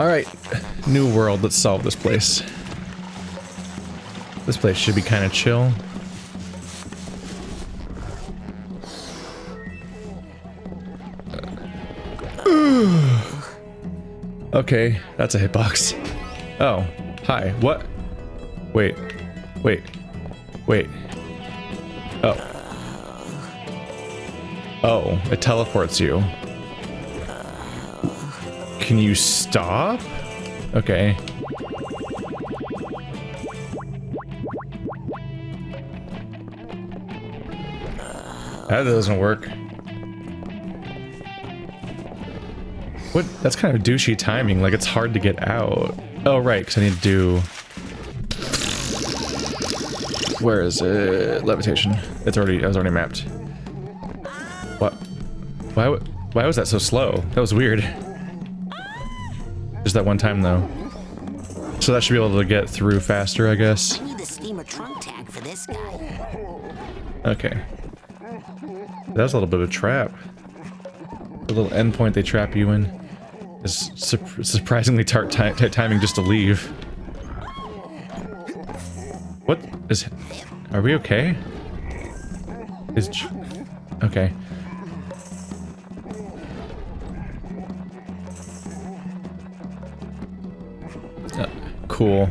Alright, new world, let's solve this place. This place should be kind of chill. Okay, that's a hitbox. Oh, hi, what? Wait. Oh. Oh, it teleports you. Can you stop? Okay. That doesn't work. What? That's kind of douchey timing, like it's hard to get out. Oh right, because I need to do... Where is it? Levitation. It's already, I was already mapped. What? Why was that so slow? That was weird. Just that one time though. So that should be able to get through faster, I guess. I need the steamer trunk tag for this guy. Okay. That was a little bit of a trap. The little endpoint they trap you in is surprisingly timing just to leave. What is... Are we okay? Okay. Cool.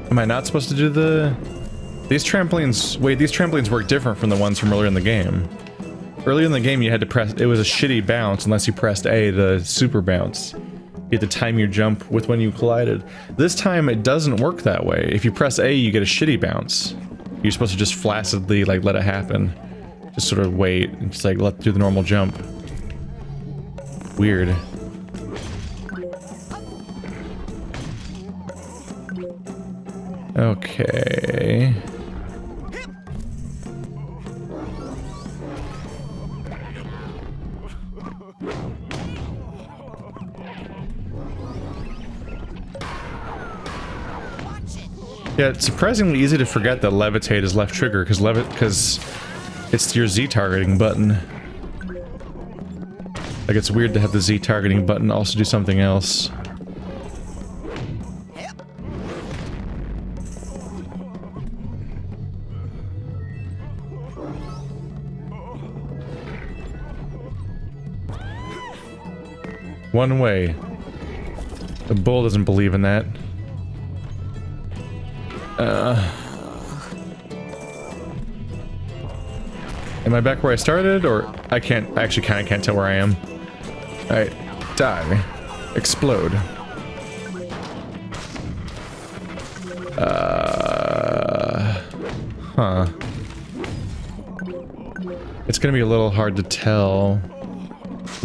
Am I not supposed to do the... These trampolines... Wait, these trampolines work different from the ones from earlier in the game. Earlier in the game you had to press... It was a shitty bounce unless you pressed A, the super bounce. You had to time your jump with when you collided. This time it doesn't work that way. If you press A, you get a shitty bounce. You're supposed to just flaccidly, like, let it happen. Just sort of wait and just, like, do the normal jump. Weird. Okay. Yeah, it's surprisingly easy to forget that levitate is left trigger because it's your Z targeting button. Like, it's weird to have the Z targeting button also do something else. One way. The bull doesn't believe in that. Am I back where I started, or I actually kind of can't tell where I am. Alright, die. Explode. Huh. It's gonna be a little hard to tell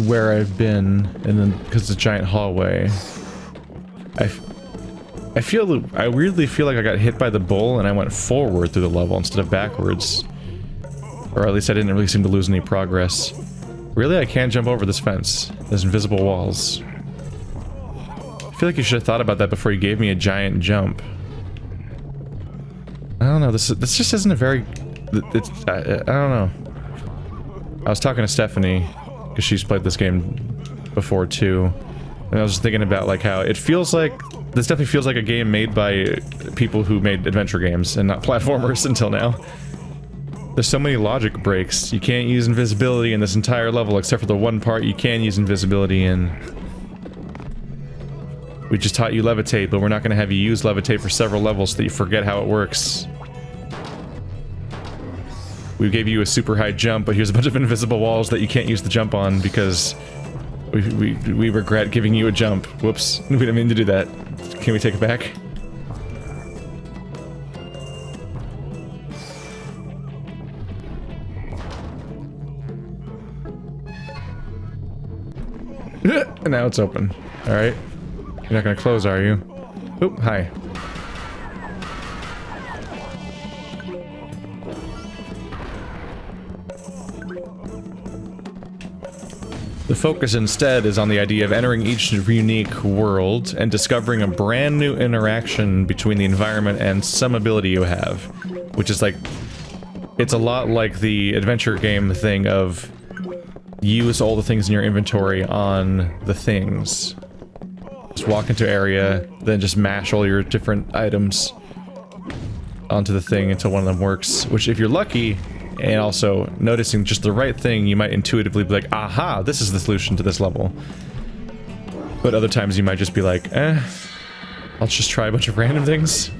where I've been, and then because it's a giant hallway. I weirdly feel like I got hit by the bull and I went forward through the level instead of backwards. Or at least I didn't really seem to lose any progress. Really, I can't jump over this fence. There's invisible walls. I feel like you should have thought about that before you gave me a giant jump. I don't know, this just isn't a very... I don't know. I was talking to Stephanie, because she's played this game before too. And I was just thinking about like how it feels like... This definitely feels like a game made by people who made adventure games and not platformers until now. There's so many logic breaks. You can't use invisibility in this entire level except for the one part you can use invisibility in. We just taught you levitate, but we're not going to have you use levitate for several levels so that you forget how it works. We gave you a super high jump, but here's a bunch of invisible walls that you can't use the jump on because we regret giving you a jump. Whoops. We didn't mean to do that. Can we take it back? And now it's open. Alright. You're not gonna close, are you? Oop, hi. The focus instead is on the idea of entering each unique world and discovering a brand new interaction between the environment and some ability you have. Which is like, it's a lot like the adventure game thing of use all the things in your inventory on the things. Just walk into area, then just mash all your different items onto the thing until one of them works, which if you're lucky, and also noticing just the right thing, you might intuitively be like, aha, this is the solution to this level. But other times you might just be like, I'll just try a bunch of random things.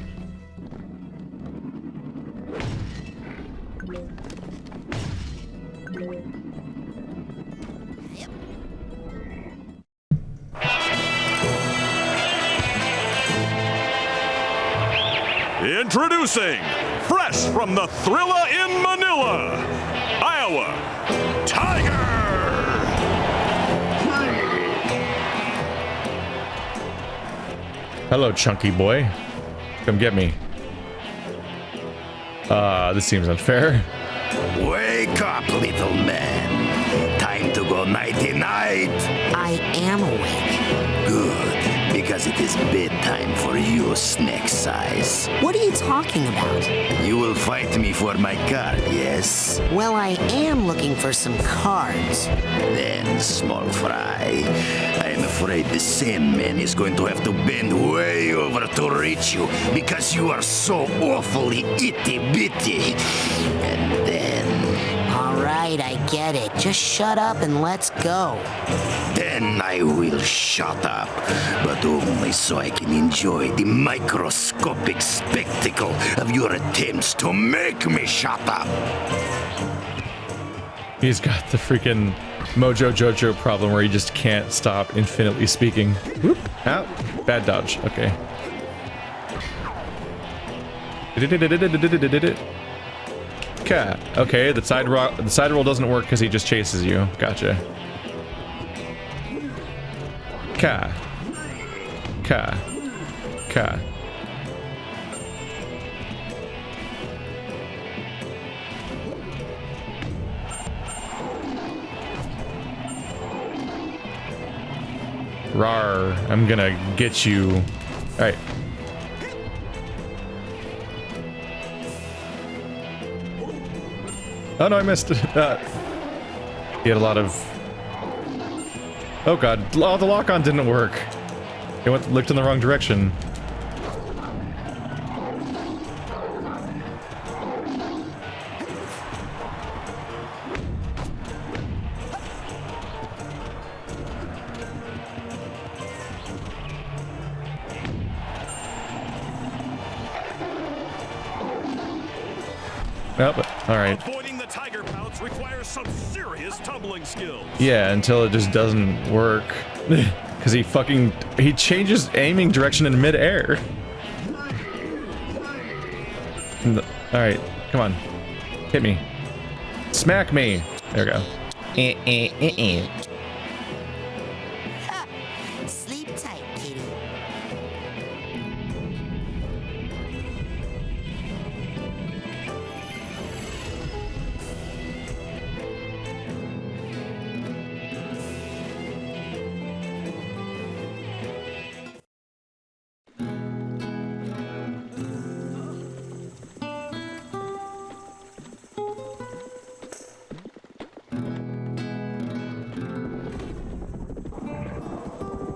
Introducing, fresh from the Thrilla in Manila, Iowa, Tiger! Hello, chunky boy. Come get me. This seems unfair. Wake up, little man. Time to go nighty-night. I am awake. Good, because it is bedtime for you, Snake Size. What are you talking about? You will fight me for my card, yes? Well, I am looking for some cards. Then, small fry, I am afraid the Sandman is going to have to bend way over to reach you because you are so awfully itty-bitty. And then... All right, I get it. Just shut up and let's go. Then I will shut up, but only so I can enjoy the microscopic spectacle of your attempts to make me shut up. He's got the freaking Mojo Jojo problem where he just can't stop infinitely speaking. Whoop, out. Bad dodge, okay. Okay, the side roll doesn't work because he just chases you. Gotcha. Ka. Rar, I'm gonna get you. Alright. Oh no, I missed it. He had a lot of... Oh god, oh, the lock-on didn't work. It looked in the wrong direction. Nope. All right. Avoiding the tiger pounce requires some serious tumbling skills. Yeah, until it just doesn't work. Because he changes aiming direction in mid-air. Alright, come on. Hit me. Smack me. There we go. Sleep tight, kitty.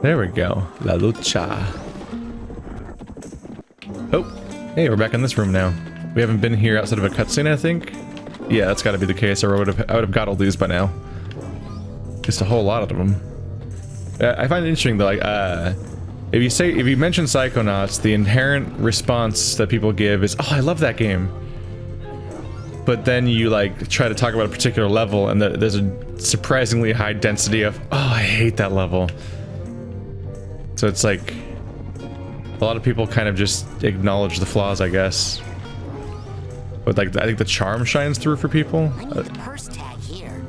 There we go. Lelouch. Oh, hey, we're back in this room now. We haven't been here outside of a cutscene, I think. Yeah, that's got to be the case, or I would have got all these by now. Just a whole lot of them. I find it interesting that, like, if you mention Psychonauts, the inherent response that people give is, "Oh, I love that game." But then you like try to talk about a particular level, and there's a surprisingly high density of, "Oh, I hate that level." So it's like, a lot of people kind of just acknowledge the flaws, I guess. But like, I think the charm shines through for people. I need a purse tag here.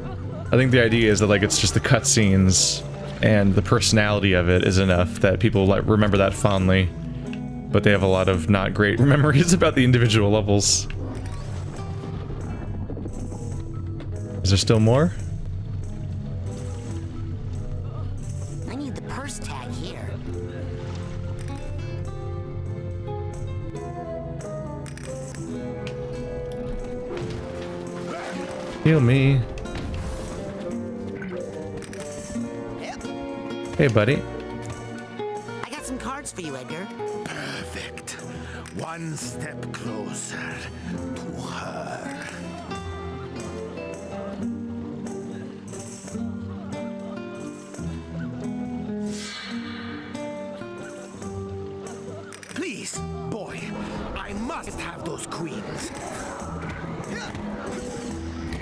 I think the idea is that like, it's just the cutscenes and the personality of it is enough that people like remember that fondly. But they have a lot of not great memories about the individual levels. Is there still more? Heal me. Hey, buddy. I got some cards for you, Edgar. Perfect. One step closer to her. Please, boy, I must have those queens.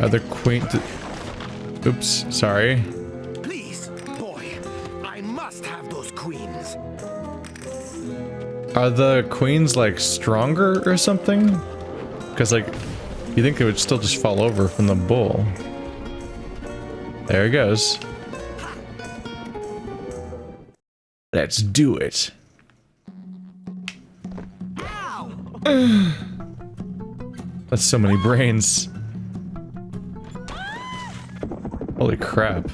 Other queen. Oops, sorry. Please, boy, I must have those queens. Are the queens like stronger or something? Because like, you think they would still just fall over from the bull. There it goes. Let's do it. That's so many brains. Holy crap.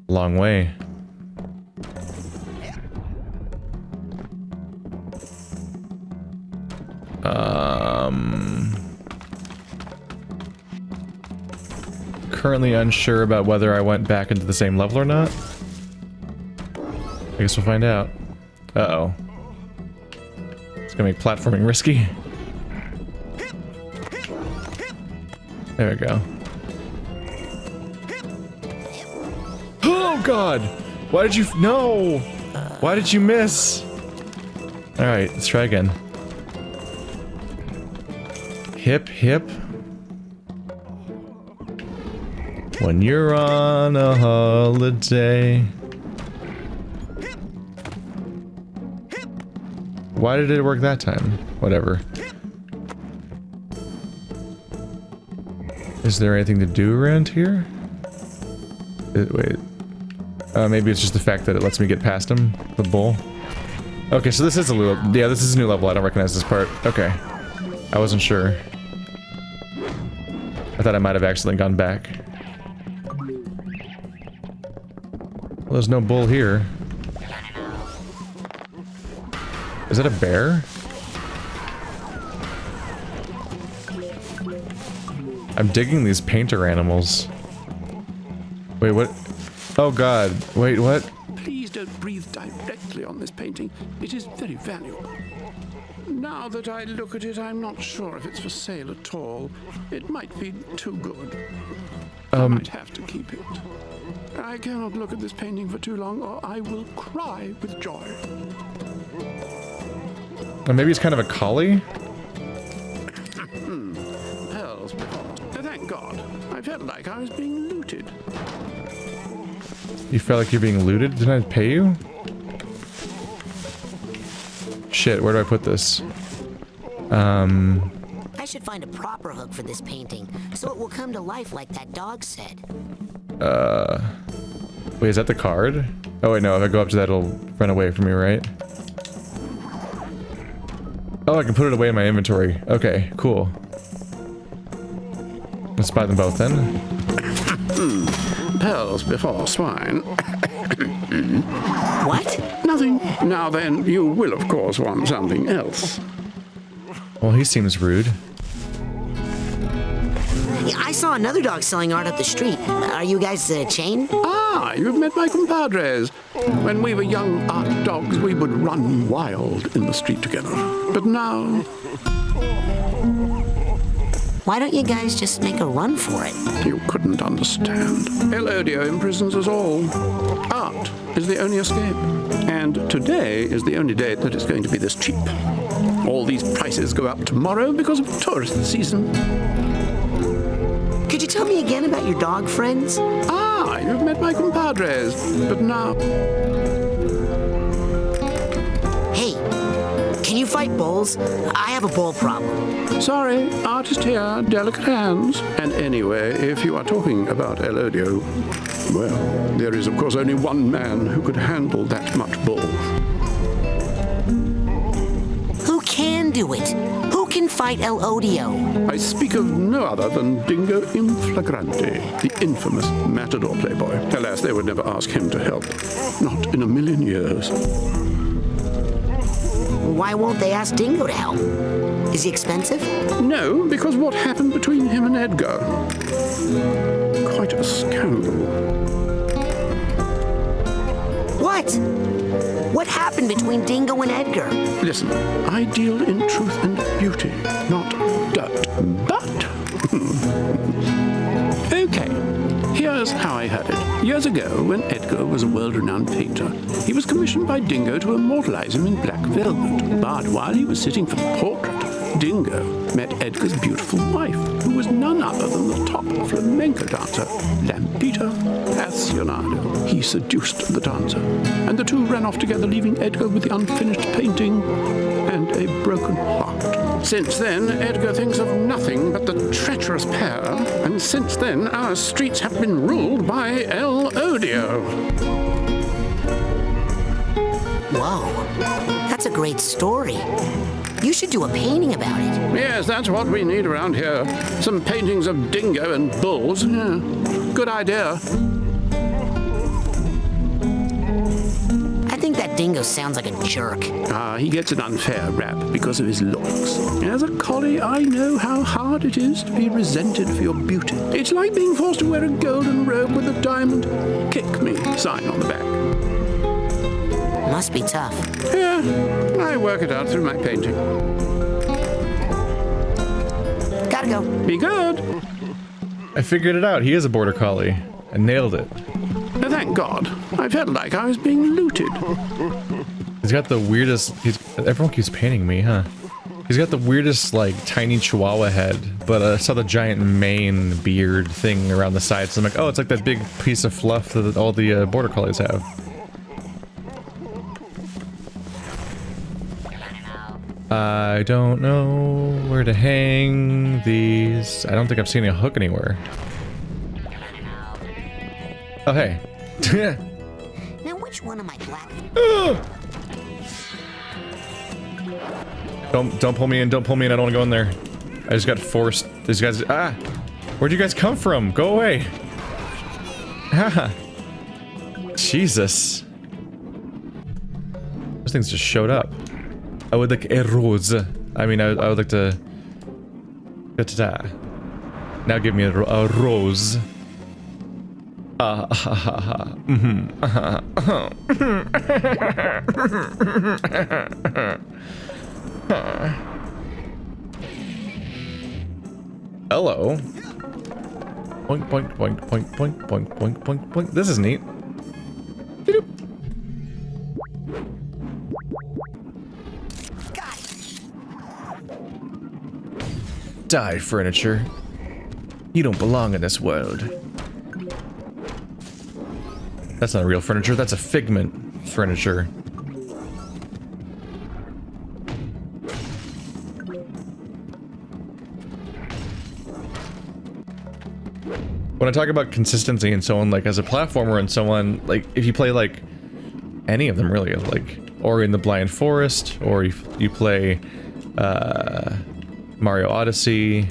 Long way. Currently unsure about whether I went back into the same level or not. I guess we'll find out. Uh-oh. It's gonna make platforming risky. There we go. Oh god! Why did you no? Why did you miss? Alright, let's try again. Hip, hip. When you're on a holiday. Why did it work that time? Whatever. Is there anything to do around here? Wait. Maybe it's just the fact that it lets me get past him, the bull. Okay, so this is a little... Yeah, this is a new level. I don't recognize this part. Okay. I wasn't sure. I thought I might have accidentally gone back. Well, there's no bull here. Is that a bear? I'm digging these painter animals. Wait, what? Oh god. Wait, what? Please don't breathe directly on this painting. It is very valuable. Now that I look at it, I'm not sure if it's for sale at all. It might be too good. I might have to keep it. I cannot look at this painting for too long, or I will cry with joy. Or maybe it's kind of a collie? Hells, thank God. I felt like I was being looted. You felt like you're being looted? Didn't I pay you? Shit, where do I put this? I should find a proper hook for this painting, so it will come to life like that dog said. Wait, is that the card? Oh wait, no, if I go up to that, it'll run away from me, right? Oh, I can put it away in my inventory. Okay, cool. Let's buy them both then. Pearls before swine. What? Nothing. Now then, you will of course want something else. Well, he seems rude. Yeah, I saw another dog selling art up the street. Are you guys a chain? Ah, you've met my compadres. When we were young art dogs, we would run wild in the street together. But now... Why don't you guys just make a run for it? You couldn't understand. El Odio imprisons us all. Art is the only escape. And today is the only day that it's going to be this cheap. All these prices go up tomorrow because of tourist season. Could you tell me again about your dog friends? Ah, you've met my compadres. But now... Hey, can you fight bulls? I have a bull problem. Sorry, artist here, delicate hands. And anyway, if you are talking about El Odio, well, there is of course only one man who could handle that much bull. Who can do it? Who can fight El Odio? I speak of no other than Dingo in Flagrante, the infamous Matador playboy. Alas, they would never ask him to help. Not in a million years. Why won't they ask Dingo to help? Is he expensive? No, because what happened between him and Edgar? Quite a scandal. What? What happened between Dingo and Edgar? Listen, I deal in truth and beauty, not dirt. But... okay, here's how I heard it. Years ago, when Edgar was a world-renowned painter, he was commissioned by Dingo to immortalize him in black velvet. But while he was sitting for the portrait, Dingo met Edgar's beautiful wife, who was none other than the top flamenco dancer, Lampita Apasionado. He seduced the dancer, and the two ran off together, leaving Edgar with the unfinished painting and a broken heart. Since then, Edgar thinks of nothing but the treacherous pair, and since then, our streets have been ruled by El Odio. Whoa, that's a great story. You should do a painting about it. Yes, that's what we need around here. Some paintings of Dingo and bulls. Yeah, good idea. I think that Dingo sounds like a jerk. He gets an unfair rap because of his looks. As a collie, I know how hard it is to be resented for your beauty. It's like being forced to wear a golden robe with a diamond "Kick Me" sign on the back. Must be tough. Yeah, I work it out through my painting. Gotta go. Be good. I figured it out. He is a border collie. I nailed it. Thank God. I felt like I was being looted. He's got the weirdest... everyone keeps painting me, huh? He's got the weirdest, like, tiny chihuahua head, but I saw the giant mane beard thing around the sides. So I'm like, oh, it's like that big piece of fluff that all the border collies have. I don't know where to hang these. I don't think I've seen a hook anywhere. Oh, hey. Now, which one of my black... Don't pull me in, don't pull me in, I don't want to go in there. I just got forced. These guys... Ah! Where'd you guys come from? Go away! Ah! Jesus. Those things just showed up. I would like a rose. I mean, I would like to... Now give me a rose. Hello. Boink, boink, boink, boink, boink, boink, boink, boink, boink. This is neat. Beep. Die, furniture. You don't belong in this world. That's not real furniture, that's a figment furniture. When I talk about consistency and so on, like as a platformer and so on, like if you play like any of them really, like Ori and the Blind Forest, or you play Mario Odyssey,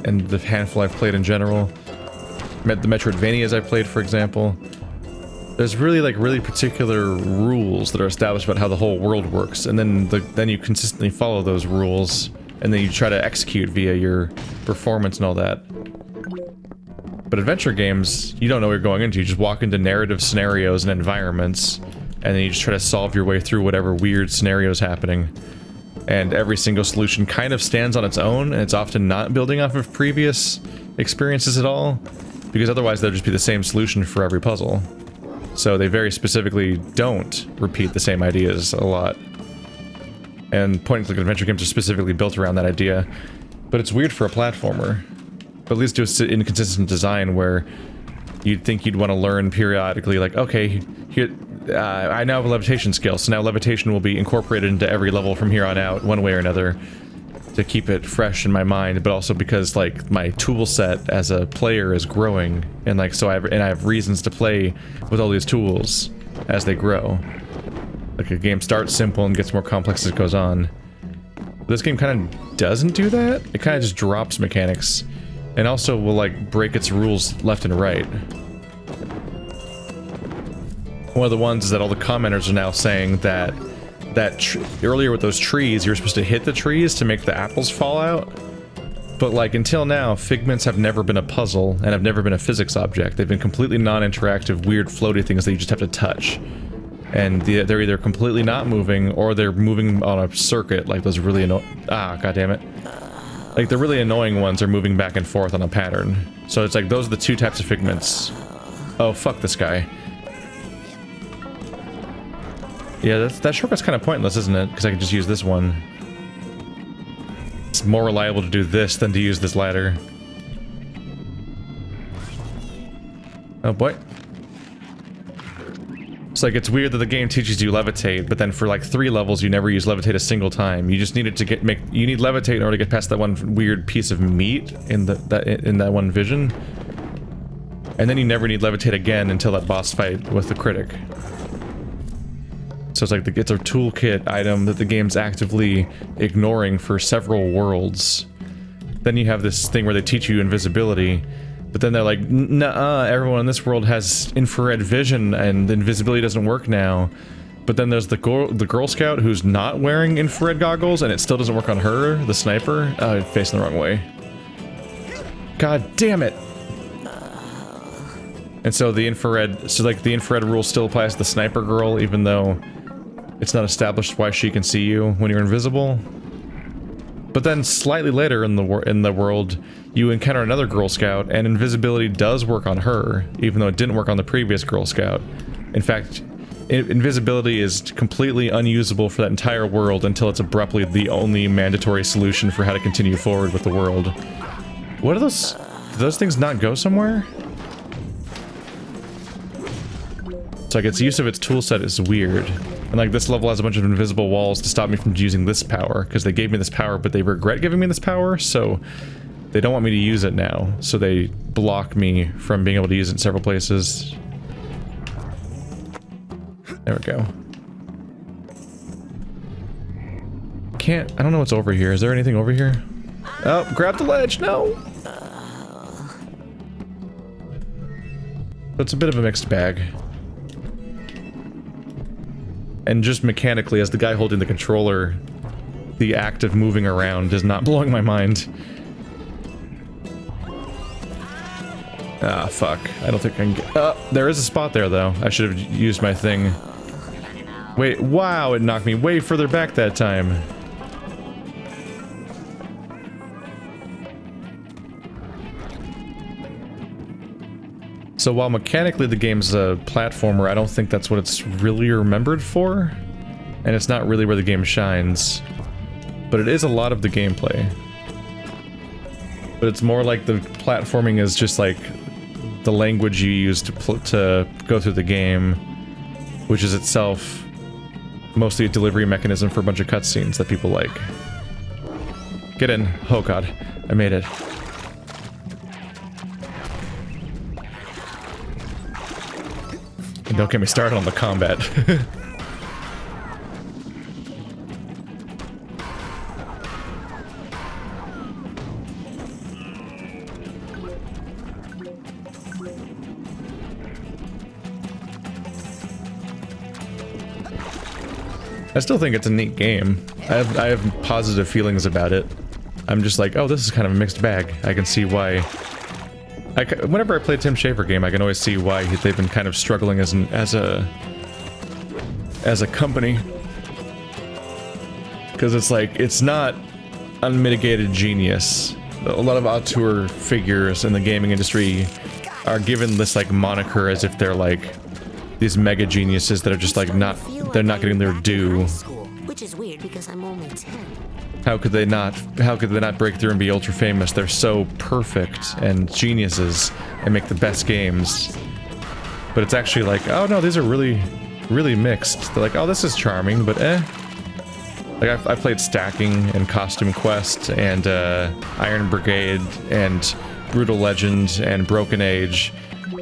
and the handful I've played in general, the Metroidvanias I've played, for example, there's really like really particular rules that are established about how the whole world works, and then you consistently follow those rules, and then you try to execute via your performance and all that. But adventure games, you don't know what you're going into. You just walk into narrative scenarios and environments, and then you just try to solve your way through whatever weird scenario is happening. And every single solution kind of stands on its own, and it's often not building off of previous experiences at all, because otherwise there'll just be the same solution for every puzzle. So they very specifically don't repeat the same ideas a lot. And point-and-click adventure games are specifically built around that idea. But it's weird for a platformer. But at least do an inconsistent design where you'd think you'd want to learn periodically, like, okay, here, I now have a levitation skill, so now levitation will be incorporated into every level from here on out, one way or another, to keep it fresh in my mind, but also because, like, my tool set as a player is growing, and, like, so I have reasons to play with all these tools as they grow. Like, a game starts simple and gets more complex as it goes on. This game kind of doesn't do that. It kind of just drops mechanics. And also will, like, break its rules left and right. One of the ones is that all the commenters are now saying that earlier with those trees, you were supposed to hit the trees to make the apples fall out. But, like, until now, figments have never been a puzzle and have never been a physics object. They've been completely non-interactive, weird, floaty things that you just have to touch. And they're either completely not moving, or they're moving on a circuit, like those really goddammit. Like, the really annoying ones are moving back and forth on a pattern. So it's like, those are the two types of figments. Oh, fuck this guy. Yeah, that shortcut's kind of pointless, isn't it? Because I can just use this one. It's more reliable to do this than to use this ladder. Oh boy. It's like, it's weird that the game teaches you levitate, but then for like 3 levels you never use levitate a single time. You just need it to you need levitate in order to get past that one weird piece of meat in that one vision. And then you never need levitate again until that boss fight with the critic. So it's like, it's a toolkit item that the game's actively ignoring for several worlds. Then you have this thing where they teach you invisibility, but then they're like, nuh-uh, everyone in this world has infrared vision and invisibility doesn't work now. But then there's the Girl Scout who's not wearing infrared goggles and it still doesn't work on her, the sniper. Oh, facing the wrong way. God damn it! And so the infrared rule still applies to the sniper girl, even though it's not established why she can see you when you're invisible. But then slightly later in the world, you encounter another Girl Scout, and invisibility does work on her, even though it didn't work on the previous Girl Scout. In fact, invisibility is completely unusable for that entire world until it's abruptly the only mandatory solution for how to continue forward with the world. What are those? Do those things not go somewhere? It's like, its use of its toolset is weird. And like, this level has a bunch of invisible walls to stop me from using this power, because they gave me this power, but they regret giving me this power, so they don't want me to use it now. So they block me from being able to use it in several places. There we go. I don't know what's over here. Is there anything over here? Oh, grab the ledge, no! It's a bit of a mixed bag. And just mechanically, as the guy holding the controller, the act of moving around is not blowing my mind. Ah, fuck. I don't think I can get... there is a spot there, though. I should have used my thing. Wait, wow, it knocked me way further back that time. So while mechanically the game's a platformer, I don't think that's what it's really remembered for. And it's not really where the game shines. But it is a lot of the gameplay. But it's more like the platforming is just like the language you use to go through the game, which is itself mostly a delivery mechanism for a bunch of cutscenes that people like. Get in. Oh god, I made it. And don't get me started on the combat. I still think it's a neat game. I have positive feelings about it. I'm just like, oh, this is kind of a mixed bag. I can see why. Whenever I play a Tim Schafer game, I can always see why they've been kind of struggling as a company. Because it's like, it's not unmitigated genius. A lot of auteur figures in the gaming industry are given this like moniker as if they're like these mega geniuses that are just like they're not getting their due. Which is weird because I'm only 10. How could they not break through and be ultra famous? They're so perfect and geniuses and make the best games. But it's actually like, oh no, these are really, really mixed. They're like, oh, this is charming, but eh. Like, I played Stacking and Costume Quest and Iron Brigade and Brutal Legend and Broken Age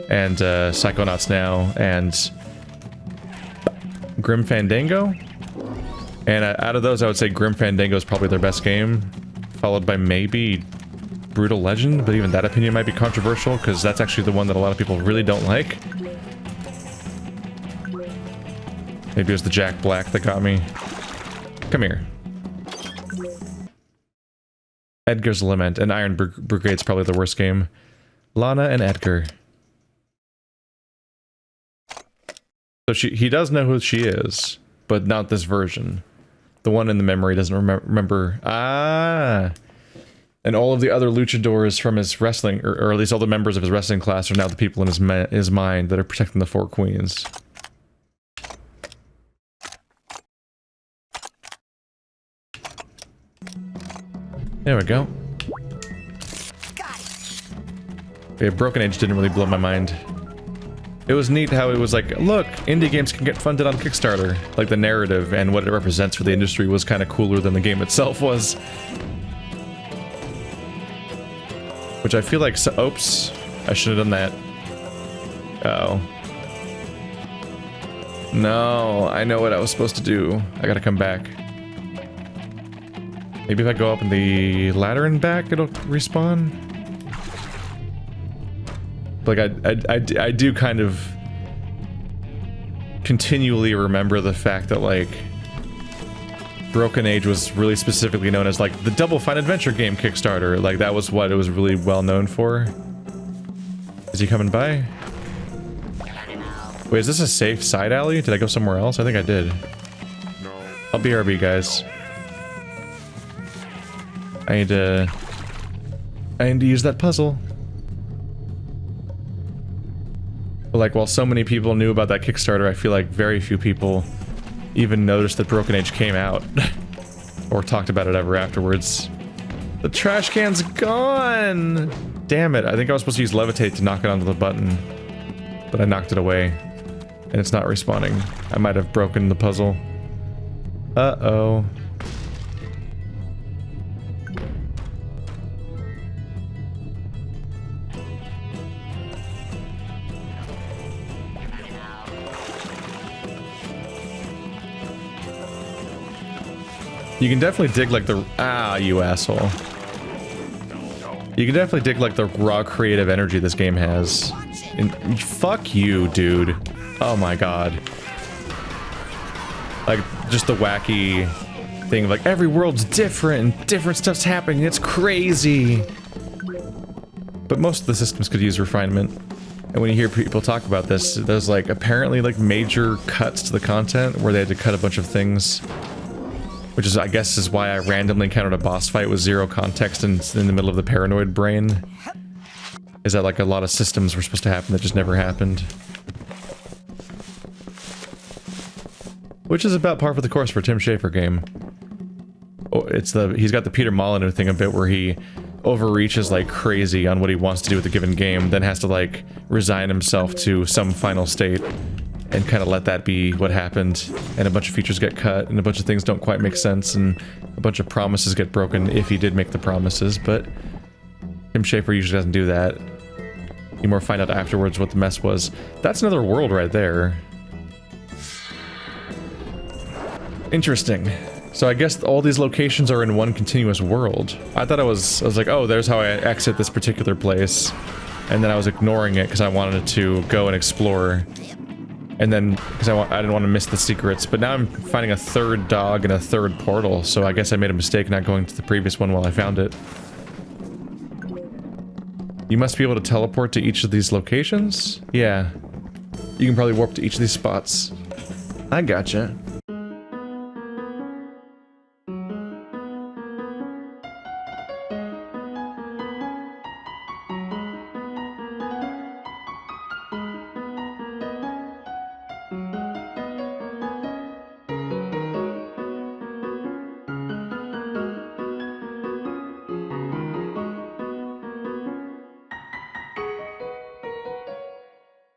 and Psychonauts now and Grim Fandango? And out of those, I would say Grim Fandango is probably their best game, followed by maybe Brutal Legend, but even that opinion might be controversial, because that's actually the one that a lot of people really don't like. Maybe it was the Jack Black that got me. Come here. Edgar's Lament, and Iron Brigade's probably the worst game. Lana and Edgar. So he does know who she is, but not this version. The one in the memory doesn't remember. Ah! And all of the other luchadors from his wrestling, or at least all the members of his wrestling class, are now the people in his mind that are protecting the four queens. There we go. Okay, Broken Age didn't really blow my mind. It was neat how it was like, look, indie games can get funded on Kickstarter. Like, the narrative and what it represents for the industry was kind of cooler than the game itself was. Which I feel like, oops, I should have done that. Oh. No, I know what I was supposed to do. I gotta come back. Maybe if I go up in the ladder and back, it'll respawn? Like, I do kind of continually remember the fact that, like, Broken Age was really specifically known as, like, the Double Fine Adventure game Kickstarter. Like, that was what it was really well known for. Is he coming by? Wait, is this a safe side alley? Did I go somewhere else? I think I did. I'll BRB, guys. I need to use that puzzle. But like, while so many people knew about that Kickstarter, I feel like very few people even noticed that Broken Age came out. Or talked about it ever afterwards. The trash can's gone! Damn it, I think I was supposed to use Levitate to knock it onto the button. But I knocked it away. And it's not respawning. I might have broken the puzzle. Uh-oh. You can definitely dig like the... Ah, you asshole. You can definitely dig like the raw creative energy this game has. And fuck you, dude. Oh my god. Like, just the wacky thing of like, every world's different and different stuff's happening, it's crazy! But most of the systems could use refinement. And when you hear people talk about this, there's like, apparently like major cuts to the content where they had to cut a bunch of things. Which is, I guess, is why I randomly encountered a boss fight with zero context in the middle of the paranoid brain. Is that like a lot of systems were supposed to happen that just never happened. Which is about par for the course for a Tim Schafer game. Oh, it's he's got the Peter Molyneux thing a bit where he overreaches like crazy on what he wants to do with a given game, then has to like resign himself to some final state. And kind of let that be what happened, and a bunch of features get cut, and a bunch of things don't quite make sense, and a bunch of promises get broken if he did make the promises, but Tim Schafer usually doesn't do that. You more find out afterwards what the mess was. That's another world right there. Interesting. So I guess all these locations are in one continuous world. I thought I was like, oh, there's how I exit this particular place, and then I was ignoring it because I wanted to go and explore. And then, because I didn't want to miss the secrets, but now I'm finding a third dog and a third portal, so I guess I made a mistake not going to the previous one while I found it. You must be able to teleport to each of these locations? Yeah. You can probably warp to each of these spots. I gotcha.